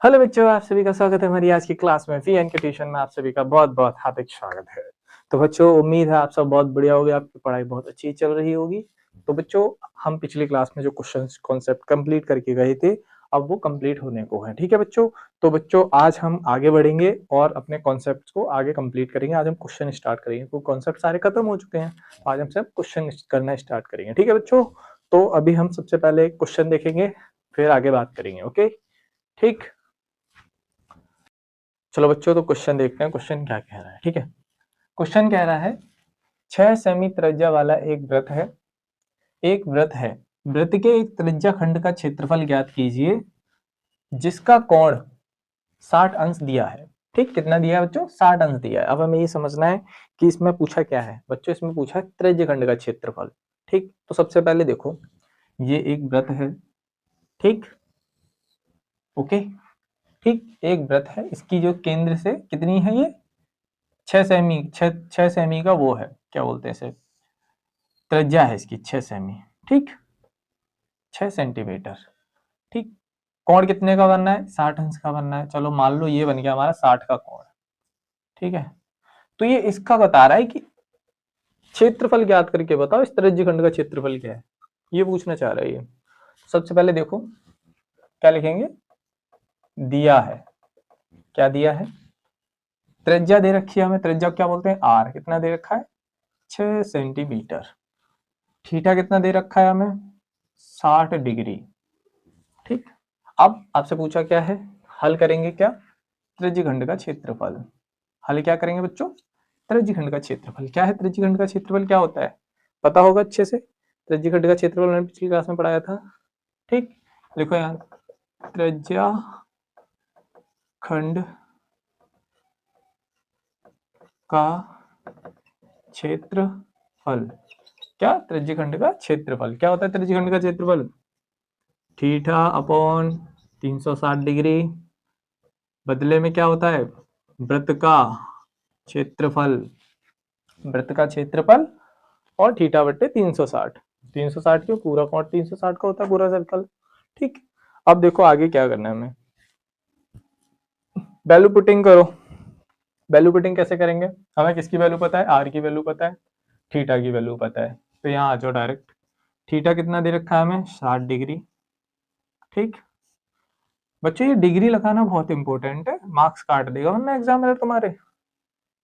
Hello बच्चों, आप सभी का स्वागत है हमारी आज की क्लास में। वी एन के ट्यूशन में आप सभी का बहुत बहुत हार्दिक स्वागत है। तो बच्चों, उम्मीद है आप सब बहुत बढ़िया होगे, आपकी पढ़ाई बहुत अच्छी चल रही होगी। तो बच्चों, हम पिछली क्लास में जो क्वेश्चन कॉन्सेप्ट कंप्लीट करके गए थे, अब वो कंप्लीट होने को है। ठीक है बच्चों। तो बच्चों, आज हम आगे बढ़ेंगे और अपने कॉन्सेप्ट को आगे कंप्लीट करेंगे। आज हम क्वेश्चन स्टार्ट करेंगे, तो कॉन्सेप्ट सारे खत्म हो चुके हैं। आज हम सब क्वेश्चन करना स्टार्ट करेंगे। ठीक है बच्चों। तो अभी हम सबसे पहले क्वेश्चन देखेंगे, फिर आगे बात करेंगे। ओके, ठीक। चलो बच्चों, तो क्वेश्चन देखते हैं क्वेश्चन क्या कह रहा है। ठीक है, क्वेश्चन कह रहा है 6 सेमी त्रिज्या वाला एक वृत्त है। वृत्त के एक त्रिज्या खंड का क्षेत्रफल ज्ञात कीजिए जिसका कोण 60 अंश दिया है। ठीक, कितना दिया है बच्चों? 60 अंश दिया है। अब हमें ये समझना है कि इसमें पूछा क्या है बच्चों। इसमें पूछा है त्रिज्य खंड का क्षेत्रफल। ठीक, तो सबसे पहले देखो, ये एक वृत्त है। ठीक, ओके। ठीक, एक वृत्त है, इसकी जो केंद्र से कितनी है ये 6 सेमी का वो है, क्या बोलते हैं इसे, त्रिज्या है इसकी 6 सेमी। ठीक, 6 सेंटीमीटर। ठीक, कोण कितने का बनना है? 60 अंश का बनना है। चलो मान लो ये बन गया हमारा 60 का कोण। ठीक है, तो ये इसका बता रहा है कि क्षेत्रफल ज्ञात करके बताओ इस त्रिज्य खंड का क्षेत्रफल क्या है, ये पूछना चाह रहा है ये। सबसे पहले देखो क्या लिखेंगे, दिया है। क्या दिया है? त्रिज्या दे रखी है हमें। त्रिज्या क्या बोलते हैं? आर। कितना दे रखा है? 6 सेंटीमीटर। थीटा कितना दे रखा है हमें? 60 डिग्री। ठीक, अब आपसे पूछा क्या है, हल करेंगे क्या? त्रिज्यखंड का क्षेत्रफल। हल क्या करेंगे बच्चों? त्रिज्यखंड का क्षेत्रफल। क्या है त्रिज्यखंड का क्षेत्रफल, क्या होता है पता होगा अच्छे से। त्रिज्यखंड का क्षेत्रफल मैंने पिछली क्लास में पढ़ाया था। ठीक, देखो यहाँ त्रिज्या खंड का क्षेत्रफल। क्या? त्रिज्यखंड का क्षेत्रफल। क्या होता है त्रिज्यखंड का क्षेत्रफल? थीटा अपॉन 360 डिग्री, बदले में क्या होता है? वृत्त का क्षेत्रफल। वृत्त का क्षेत्रफल और थीटा बट्टे 360। 360 क्यों? पूरा कोण 360 का होता है, पूरा सर्कल। ठीक, अब देखो आगे क्या करना है हमें। वैल्यू पुटिंग करो। वैल्यू पुटिंग कैसे करेंगे? हमें किसकी वैल्यू पता है? आर की वैल्यू पता है, थीटा की वैल्यू पता है। तो यहाँ आ जाओ डायरेक्ट। थीटा कितना दे रखा है हमें? 60 डिग्री। ठीक बच्चों, ये डिग्री लगाना बहुत इंपॉर्टेंट है, मार्क्स काट देगा वरना एग्जामिनर तुम्हारे।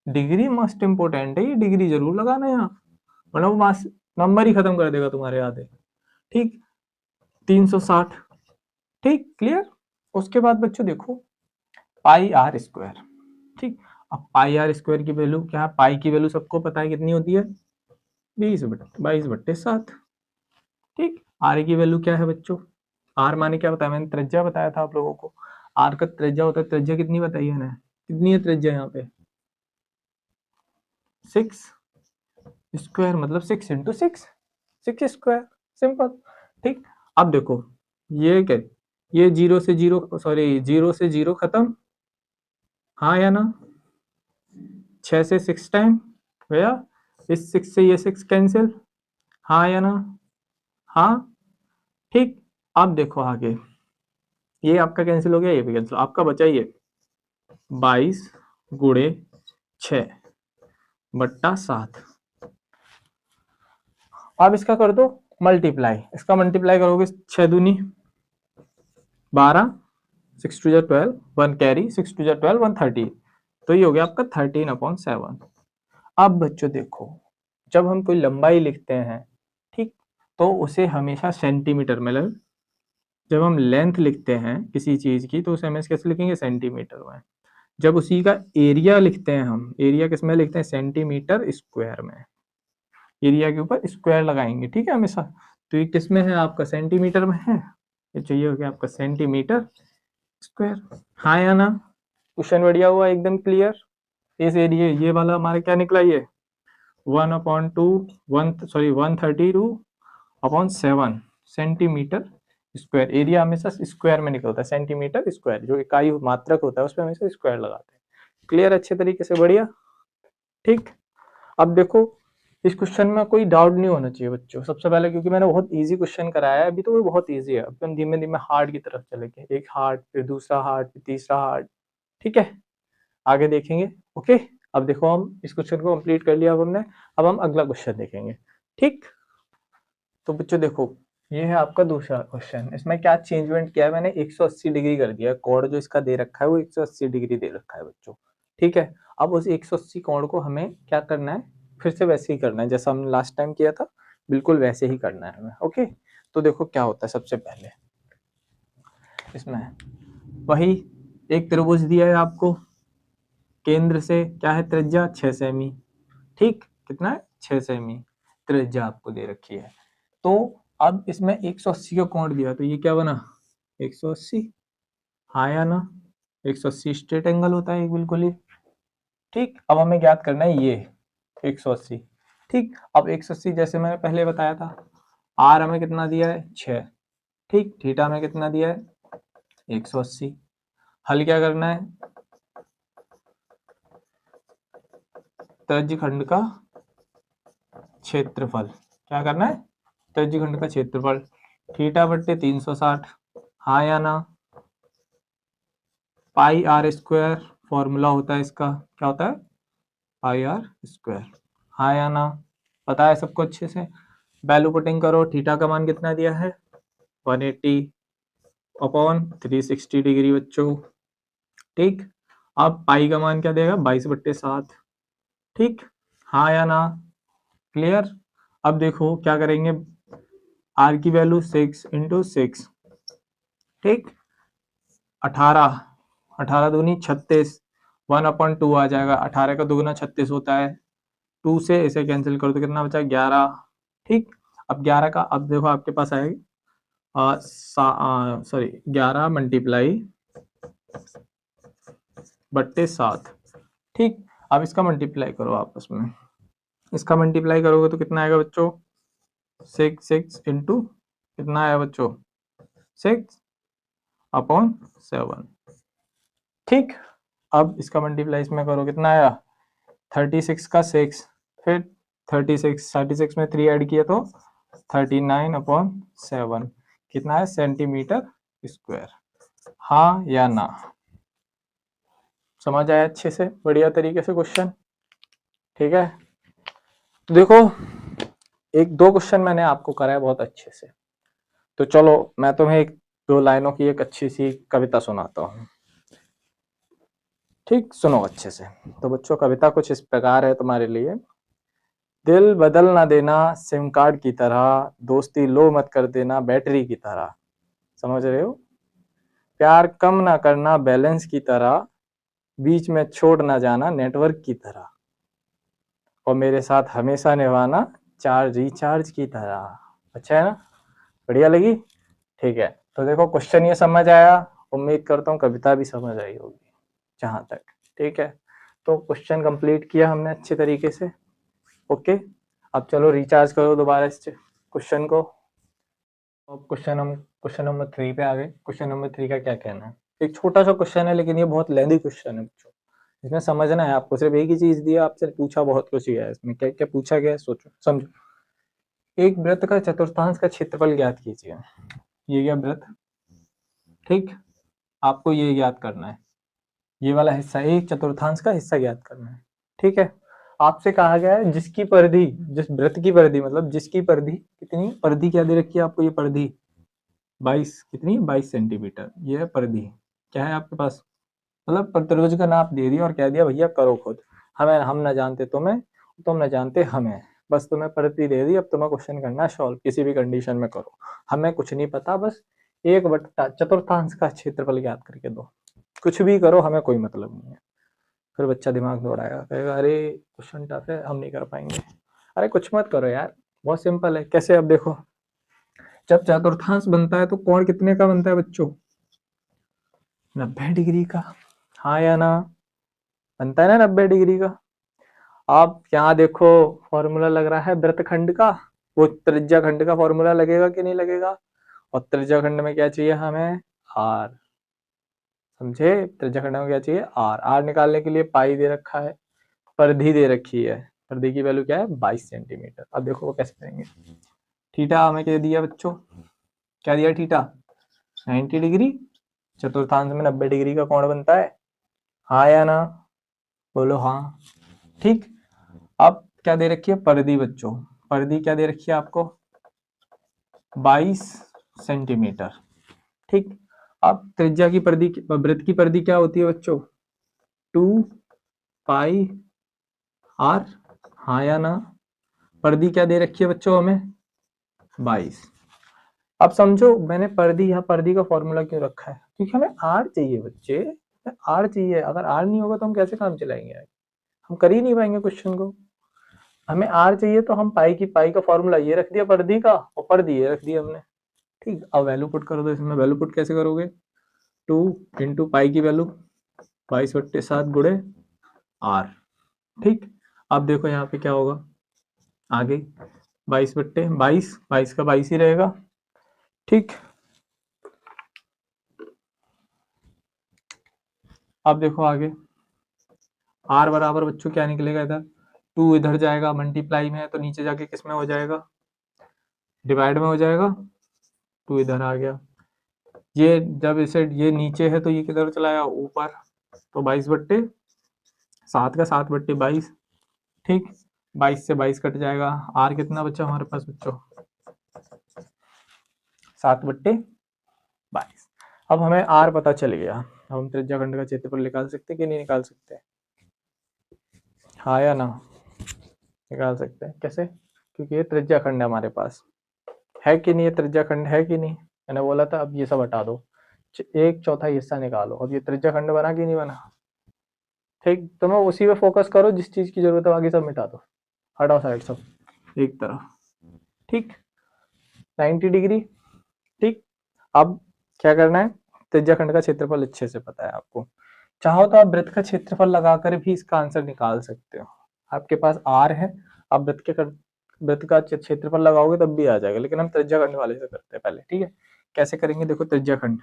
डिग्री मस्ट इंपोर्टेंट है, ये डिग्री जरूर लगाना यहाँ, वरना वो मार्क्स नंबर ही खत्म कर देगा तुम्हारे आधे। ठीक, 360। ठीक, क्लियर। उसके बाद बच्चों देखो पाई आर स्क्वायर। ठीक, अब पाई आर स्क्वायर की वैल्यू क्या है? पाई की वैल्यू सबको पता है कितनी होती है? 22/7। ठीक, आर की वैल्यू क्या है बच्चों? आर माने क्या बताया मैंने? त्रिज्या बताया था आप लोगों को। आर का त्रिज्या होता है, त्रिज्या कितनी बताई है ना? कितनी है त्रिज्या यहाँ पे? 6 स्क्वायर, मतलब 6 इंटू 6, 6 स्क्वायर, सिंपल। ठीक, अब देखो ये क्या, ये जीरो से जीरो, सॉरी जीरो से जीरो खत्म, हाँ या ना? 6 से 6 टाइम गया, इस 6 से ये 6 कैंसिल, हाँ या ना? हाँ। ठीक, अब देखो आगे, ये आपका कैंसिल हो गया, ये भी कैंसिल, आपका बचा ये 22/6/7। अब इसका कर दो मल्टीप्लाई। इसका मल्टीप्लाई करोगे 6 दूनी 12, 6 टू 12, 1 कैरी, 6 टू 12, 130। तो ये हो गया आपका 13/7। अब बच्चों देखो, जब हम कोई लंबाई लिखते हैं, ठीक, तो उसे हमेशा सेंटीमीटर में लग, जब हम लेंथ लिखते हैं किसी चीज की तो उसे हमेशा कैसे लिखेंगे? सेंटीमीटर में। जब उसी का एरिया लिखते हैं हम, एरिया किस में लिखते हैं? सेंटीमीटर स्क्वायर में। एरिया के ऊपर स्क्वायर लगाएंगे, ठीक है, हमेशा। तो ये किस में है आपका? सेंटीमीटर में है। ये चाहिए हो गया आपका सेंटीमीटर स्क्वायर, हाँ या ना? क्वेश्चन बढ़िया हुआ, एकदम क्लियर। इस एरिया ये वाला हमारा क्या निकला? ये 1/7 सेंटीमीटर स्क्वायर। एरिया हमेशा स्क्वायर में निकलता है, सेंटीमीटर स्क्वायर जो इकाई मात्रक होता है उस पर हमेशा स्क्वायर लगाते हैं। क्लियर अच्छे तरीके से, बढ़िया। ठीक, अब देखो इस क्वेश्चन में कोई डाउट नहीं होना चाहिए बच्चों, सबसे पहले, क्योंकि मैंने बहुत इजी क्वेश्चन कराया है अभी, तो वो बहुत इजी है। अब हम धीमे धीमे हार्ड की तरफ चलेंगे, एक हार्ड, फिर दूसरा हार्ड, फिर तीसरा हार्ड, ठीक है, आगे देखेंगे। ओके, अब देखो हम इस क्वेश्चन को कंप्लीट कर लिया अब हमने, अब हम अगला क्वेश्चन देखेंगे। ठीक, तो बच्चों देखो, ये है आपका दूसरा क्वेश्चन। इसमें क्या चेंजमेंट किया है मैंने, 180 डिग्री कर दिया है। कोण जो इसका दे रखा है वो 180 डिग्री दे रखा है बच्चों, ठीक है। अब उस 180 कोण को हमें क्या करना है, फिर से वैसे ही करना है जैसा हमने लास्ट टाइम किया था, बिल्कुल वैसे ही करना है हमें। ओके, तो देखो क्या होता है, सबसे पहले इसमें वही एक त्रिभुज दिया है आपको, केंद्र से क्या है त्रिज्या 6 सेमी, ठीक, कितना है 6 सेमी त्रिज्या आपको दे रखी है। तो अब इसमें 180 का कोण दिया, तो ये क्या बना 180, हाँ या ना, 180 स्ट्रेट एंगल होता है एक बिल्कुल ही, ठीक। अब हमें ज्ञात करना है ये 180, ठीक। अब 180 जैसे मैंने पहले बताया था, आर हमें कितना दिया है 6, ठीक, थीटा में कितना दिया है 180। हल क्या करना है, त्रिज्यखंड का क्षेत्रफल, क्या करना है, त्रिज्यखंड का क्षेत्रफल, थीटा बट्टे 360, हाँ या ना, पाई आर स्क्वायर फॉर्मूला होता है इसका, क्या होता है पाई आर स्क्वायर, हाँ या ना, पता है सबको अच्छे से। वैल्यू पुटिंग करो, थीटा का मान कितना दिया है 180 अपॉन 360 डिग्री बच्चों, ठीक। अब पाई का मान क्या देगा 22/7, ठीक, हाँ या ना, क्लियर। अब देखो क्या करेंगे, आर की वैल्यू 6 इंटू 6, ठीक, 18, 18 दूनी 36, 1/2 आ जाएगा, 18 का दुगुना 36 होता है, 2 से इसे कैंसिल करो तो कितना बचा 11, ठीक। अब 11 का, अब देखो आपके पास आएगा सॉरी 11 मल्टीप्लाई बट्टे 7, ठीक। अब इसका मल्टीप्लाई करो आपस में, इसका मल्टीप्लाई करोगे तो कितना आएगा बच्चों 6 इंटू कितना आया बच्चों 6/7, ठीक। अब इसका मल्टीप्लाई इसमें करो कितना आया 36 का 6, फिर 36 में 3 ऐड किया तो 39/7, कितना है सेंटीमीटर स्क्वायर, हाँ या ना। समझ आया अच्छे से, बढ़िया तरीके से क्वेश्चन, ठीक है। तो देखो एक दो क्वेश्चन मैंने आपको कराया बहुत अच्छे से, तो चलो मैं तुम्हें एक दो लाइनों की एक अच्छी सी कविता सुनाता हूँ, ठीक, सुनो अच्छे से। तो बच्चों कविता कुछ इस प्रकार है तुम्हारे लिए, दिल बदल ना देना सिम कार्ड की तरह, दोस्ती लो मत कर देना बैटरी की तरह, समझ रहे हो, प्यार कम ना करना बैलेंस की तरह, बीच में छोड़ ना जाना नेटवर्क की तरह, और मेरे साथ हमेशा निभाना चार्ज रिचार्ज की तरह। अच्छा है ना, बढ़िया लगी, ठीक है। तो देखो क्वेश्चन ये समझ आया, उम्मीद करता हूँ कविता भी समझ आई होगी जहां तक, ठीक है। तो क्वेश्चन कंप्लीट किया हमने अच्छे तरीके से, ओके। अब चलो रिचार्ज करो दोबारा इस क्वेश्चन को। अब क्वेश्चन नंबर 3 पे आ गए। क्वेश्चन नंबर 3 का क्या कहना है, एक छोटा सा क्वेश्चन है लेकिन ये बहुत लेंथी क्वेश्चन है बच्चों, इसमें समझना है आपको, सिर्फ एक ही चीज दिया, आपसे पूछा बहुत कुछ ही है इसमें, क्या क्या पूछा गया है सोचो समझो। एक वृत्त का चतुर्थांश का क्षेत्रफल ज्ञात कीजिए, ये गया वृत्त, ठीक, आपको ये ज्ञात करना है, ये वाला हिस्सा एक चतुर्थांश का हिस्सा ज्ञात करना है, ठीक है। आपसे कहा गया है जिसकी परिधि, जिस वृत्त की परिधि मतलब जिसकी परिधि कितनी, परिधि क्या दे रखी है आपको, ये परिधि 22, कितनी 22 सेंटीमीटर, ये है परिधि, क्या है आपके पास, मतलब प्रतिरोध का नाप दे दिया और कह दिया भैया करो खुद, हमें, हम ना जानते तुम्हें, तुम ना जानते हमें, बस तुम्हें परिधि दे दी, अब तुम्हें क्वेश्चन करना है सॉल्व, किसी भी कंडीशन में करो, हमें कुछ नहीं पता, बस एक बट्टा चतुर्थांश का क्षेत्रफल ज्ञात करके दो, कुछ भी करो हमें कोई मतलब नहीं है। फिर बच्चा दिमाग दौड़ाएगा, कहेगा अरे क्वेश्चन टफ है हम नहीं कर पाएंगे, अरे कुछ मत करो यार, बहुत सिंपल है। कैसे, अब देखो जब चतुर्थांश बनता है तो कोण कितने का बनता है बच्चों 90 डिग्री का, हाँ या ना, बनता है ना 90 डिग्री का। आप यहाँ देखो फॉर्मूला लग रहा है वृत्तखंड का, वो त्रिज्या खंड का फॉर्मूला लगेगा कि नहीं लगेगा, और त्रिज्या खंड में क्या चाहिए हमें आर, समझे, त्रिज्या खंड में क्या चाहिए आर, आर निकालने के लिए पाई दे रखा है, परिधि दे रखी है, परिधि की वैल्यू क्या है 22 सेंटीमीटर। अब देखो वो कैसे करेंगे। थीटा हमें क्या दिया बच्चों, क्या दिया थीटा 90 डिग्री, चतुर्थांश में 90 डिग्री का कोण बनता है, हाँ या ना, बोलो हाँ। ठीक, अब क्या दे रखी है परिधि बच्चों, परिधि क्या दे रखी है आपको 22 सेंटीमीटर। ठीक, अब त्रिज्या की परिधि, वृत्त की परिधि क्या होती है बच्चों 2 पाई आर, हाँ या ना। परिधि क्या दे रखी है बच्चों हमें 22। अब समझो मैंने परिधि, यहाँ परिधि का फॉर्मूला क्यों रखा है, क्योंकि हमें आर चाहिए बच्चे, आर चाहिए। अगर आर नहीं होगा तो हम कैसे काम चलाएंगे, हम कर ही नहीं पाएंगे क्वेश्चन को। हमें आर चाहिए तो हम पाई की, पाई का फॉर्मूला ये रख दिया परिधि का, और परिधि ये रख दिया हमने। ठीक, अब वैल्यू पुट करो तो इसमें वैल्यू पुट कैसे करोगे, 2 इंटू पाई की वैल्यू 22/7 गुणे आर। ठीक, अब देखो यहाँ पे क्या होगा आगे 22/22, 22 का 22 ही रहेगा। ठीक, अब देखो आगे आर बराबर बच्चों क्या निकलेगा, इधर 2 इधर जाएगा, मल्टीप्लाई में है तो नीचे जाके किस में हो जाएगा, डिवाइड में हो जाएगा, 2 इधर आ गया। ये जब इसे ये नीचे है तो ये किधर चला गया ऊपर, तो 22/7 का 7/22। ठीक, 22 से 22 कट जाएगा, आर कितना बचा हमारे पास बच्चों 7/22। अब हमें आर पता चल गया, हम त्रिज्याखंड का क्षेत्रफल निकाल सकते हैं कि नहीं निकाल सकते, हाँ या ना, निकाल सकते हैं। कैसे, क्योंकि ये त्रिज्याखंड है हमारे पास, है कि नहीं, ये त्रिज्याखंड है कि नहीं, मैंने बोला था अब ये सब हटा दो, एक चौथा हिस्सा निकालो। अब ये त्रिज्याखंड बना कि नहीं बना, ठीक, तो मैं उसी पे फोकस करो, जिस चीज की जरूरत है बाकी सब मिटा दो, हटाओ साइड सब एक तरफ। ठीक, 90 डिग्री। ठीक, अब क्या करना है, त्रिज्याखंड का क्षेत्रफल अच्छे से पता है आपको, चाहो तो आप वृत्त का क्षेत्रफल लगाकर भी इसका आंसर निकाल सकते हो। आपके पास आर है, आप वृत्त का क्षेत्रफल लगाओगे तब भी आ जाएगा, लेकिन हम त्रिज्याखंड वाले से करते हैं पहले। ठीक है, कैसे करेंगे, देखो त्रिज्याखंड,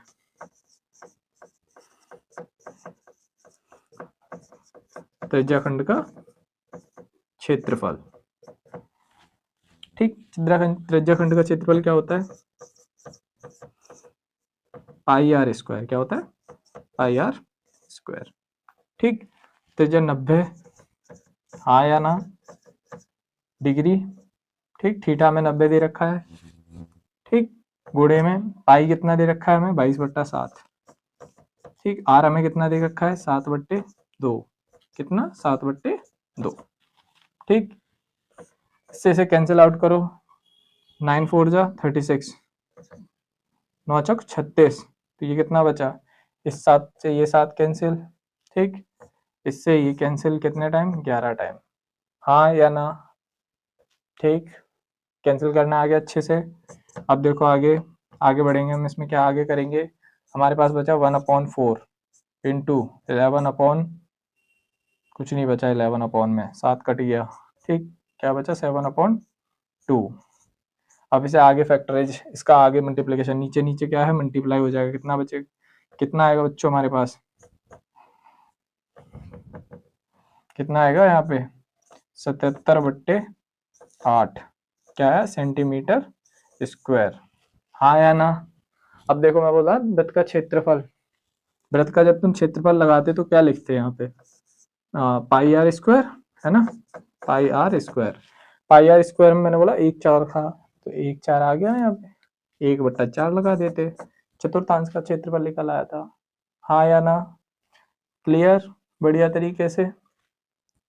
त्रिज्याखंड का क्षेत्रफल। ठीक, त्रिज्याखंड का क्षेत्रफल क्या होता है पाई आर स्क्वायर, क्या होता है पाई आर स्क्वायर। ठीक, त्रिज्या 90, हाँ या ना, डिग्री। ठीक, थीटा में 90 दे रखा है। ठीक, गुणे में पाई कितना दे रखा है हमें 22/7। ठीक, आर हमें कितना दे रखा है 7/2, कितना 7/2। ठीक, इससे इसे कैंसिल आउट करो, 9 4 जा 36, 9 चौक 36, तो ये कितना बचा, इस 7 से ये 7 कैंसिल। ठीक, इससे ये कैंसिल कितने टाइम 11 टाइम, हाँ या ना। ठीक, कैंसिल करना आ गया अच्छे से। अब देखो आगे, आगे बढ़ेंगे हम, इसमें क्या आगे करेंगे, हमारे पास बचा 1/4 इंटू 11 कुछ नहीं बचा, 11 में 7 कट गया। ठीक, क्या बचा 7/2। अब इसे आगे फैक्टराइज, इसका आगे मल्टीप्लीकेशन, नीचे नीचे क्या है मल्टीप्लाई हो जाएगा, कितना बचे, कितना आएगा बच्चों हमारे पास, कितना आएगा यहाँ पे 77/8, क्या है सेंटीमीटर स्क्वायर, हाँ या ना। अब देखो मैं बोला वृत्त का क्षेत्रफल, वृत्त का जब तुम क्षेत्रफल लगाते तो क्या लिखते हैं यहाँ पे पाई आर स्क्वायर, है ना, pi R square. Pi R square में मैंने बोला 1/4 था, तो 1/4 आ गया यहाँ पे, 1/4 लगा देते, चतुर्थांश का क्षेत्रफल निकल आया था, हाँ या ना। क्लियर, बढ़िया तरीके से।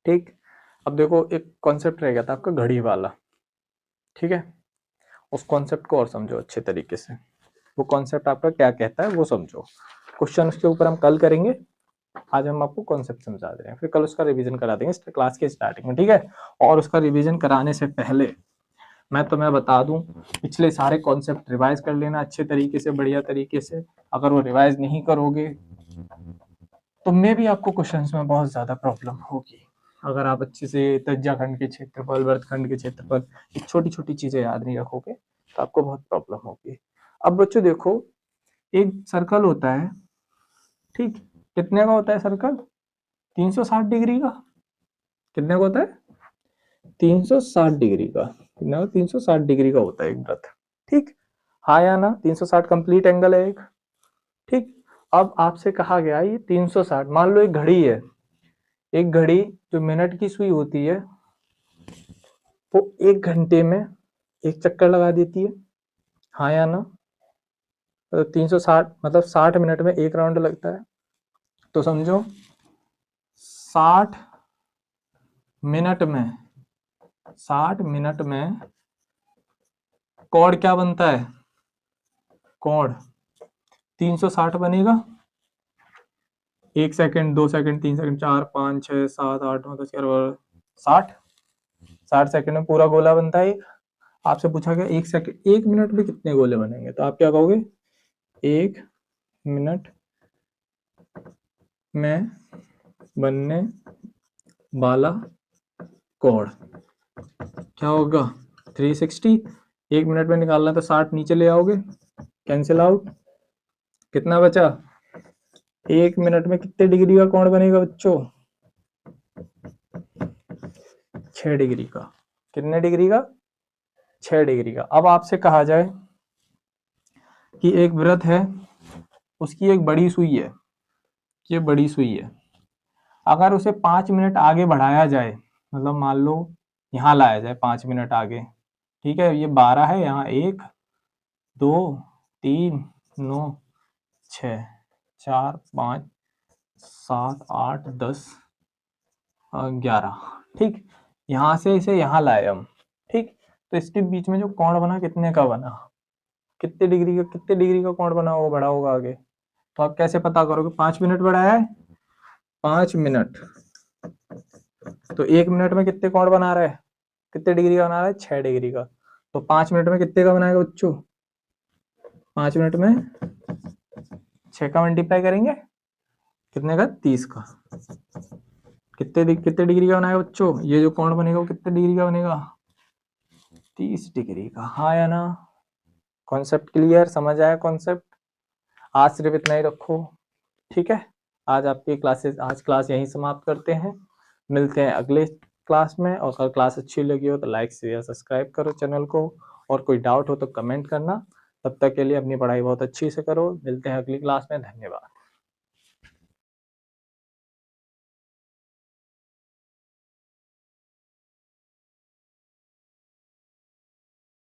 ठीक, अब देखो एक कॉन्सेप्ट रह गया था आपका घड़ी वाला, ठीक है, उस कॉन्सेप्ट को और समझो अच्छे तरीके से, वो कॉन्सेप्ट आपका क्या कहता है वो समझो। क्वेश्चन उसके ऊपर हम कल करेंगे, आज हम आपको कॉन्सेप्ट समझा दे रहे हैं, फिर कल उसका रिवीजन करा देंगे क्लास के स्टार्टिंग में। ठीक है, और उसका रिवीजन कराने से पहले मैं तुम्हें बता दूं, पिछले सारे कॉन्सेप्ट रिवाइज कर लेना अच्छे तरीके से, बढ़िया तरीके से। अगर वो रिवाइज नहीं करोगे तो मे भी आपको क्वेश्चंस में बहुत ज्यादा प्रॉब्लम होगी। अगर आप अच्छे से त्रिज्याखंड के क्षेत्रफल, वृत्तखंड के क्षेत्रफल, छोटी छोटी चीजें याद नहीं रखोगे तो आपको बहुत प्रॉब्लम होगी। अब बच्चों देखो, एक सर्कल होता है, ठीक, कितने का होता है सर्कल 360 डिग्री का, कितने का होता है 360 डिग्री का, कितना 360 डिग्री का होता है एक वृत्त, ठीक, हाँ या ना, 360 कंप्लीट एंगल है एक, ठीक। अब आपसे कहा गया ये 360, मान लो एक घड़ी है, एक घड़ी जो मिनट की सुई होती है वो 1 घंटे में एक चक्कर लगा देती है, हाँ या ना, तो 360 मतलब 60 मिनट में एक राउंड लगता है, तो समझो 60 मिनट में 60 मिनट में कोण क्या बनता है, कोण 360 बनेगा, 1 सेकंड 2 सेकंड 3 सेकंड 4 5 6 7 8 9 10 11 60 सेकंड में पूरा गोला बनता है। आपसे पूछा गया 1 सेकंड 1 मिनट में कितने गोले बनेंगे, तो आप क्या कहोगे, 1 मिनट में बनने वाला कोण क्या होगा 360, 1 मिनट में निकालना तो 60 नीचे ले आओगे, कैंसिल आउट, कितना बचा, 1 मिनट में कितने डिग्री का कोण बनेगा बच्चों, 6 डिग्री का, कितने डिग्री का, 6 डिग्री का। अब आपसे कहा जाए कि एक वृत्त है, उसकी एक बड़ी सुई है, ये बड़ी सुई है, अगर उसे 5 मिनट आगे बढ़ाया जाए, मतलब मान लो यहाँ लाया जाए 5 मिनट आगे, ठीक है, ये 12 है, यहाँ 1 2 3 9 6 4 5 7 8 10 11, ठीक, यहाँ से इसे यहाँ लाए हम, ठीक, तो इसके बीच में जो कोण बना कितने का बना, कितने डिग्री का कोण बना होगा, बढ़ा होगा आगे, तो आप कैसे पता करोगे, 5 मिनट बढ़ाया है, 5 मिनट, तो 1 मिनट में कितने कोण बना रहा है, कितने डिग्री का बना रहा है, 6 डिग्री का, तो 5 मिनट में कितने का बनाएगा बच्चों, 5 मिनट में 6 का मल्टीप्लाई करेंगे, कितने का, 30 का, कितने डिग्री का बनाएगा बच्चों, ये जो कोण बनेगा वो कितने डिग्री का बनेगा, 30 डिग्री का, हाँ या ना, कॉन्सेप्ट क्लियर, समझ आया कॉन्सेप्ट, आज सिर्फ इतना ही रखो, ठीक है, आज क्लास यहीं समाप्त करते हैं, मिलते हैं अगले क्लास में, और अगर क्लास अच्छी लगी हो तो लाइक शेयर सब्सक्राइब करो चैनल को, और कोई डाउट हो तो कमेंट करना, तब तक के लिए अपनी पढ़ाई बहुत अच्छी से करो, मिलते हैं अगली क्लास में, धन्यवाद।